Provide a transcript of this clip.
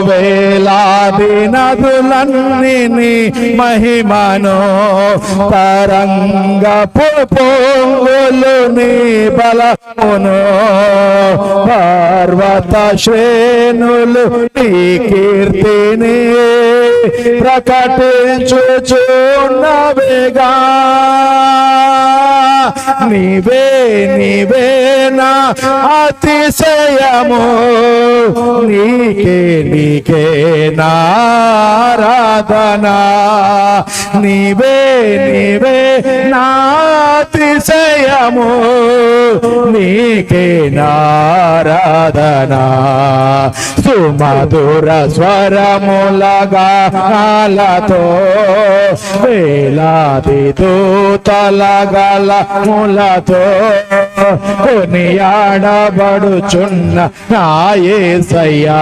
వేలాది నదులన్నీ మహిమను తరంగపు పొంగులు నీ బలమును పర్వత శ్రేణులు నీ కీర్తిని ప్రకటించుచున్నవిగా నీవే నీవే నా అతిశయము నీకే నీకే నారాధనా నీవే నీవే నా అతిశయము నీకే నారాధనా సుమధుర స్వరములగాలతో వేలాది దూతల గళములతో కొనియాడబడుచున్న నా యేసయ్యా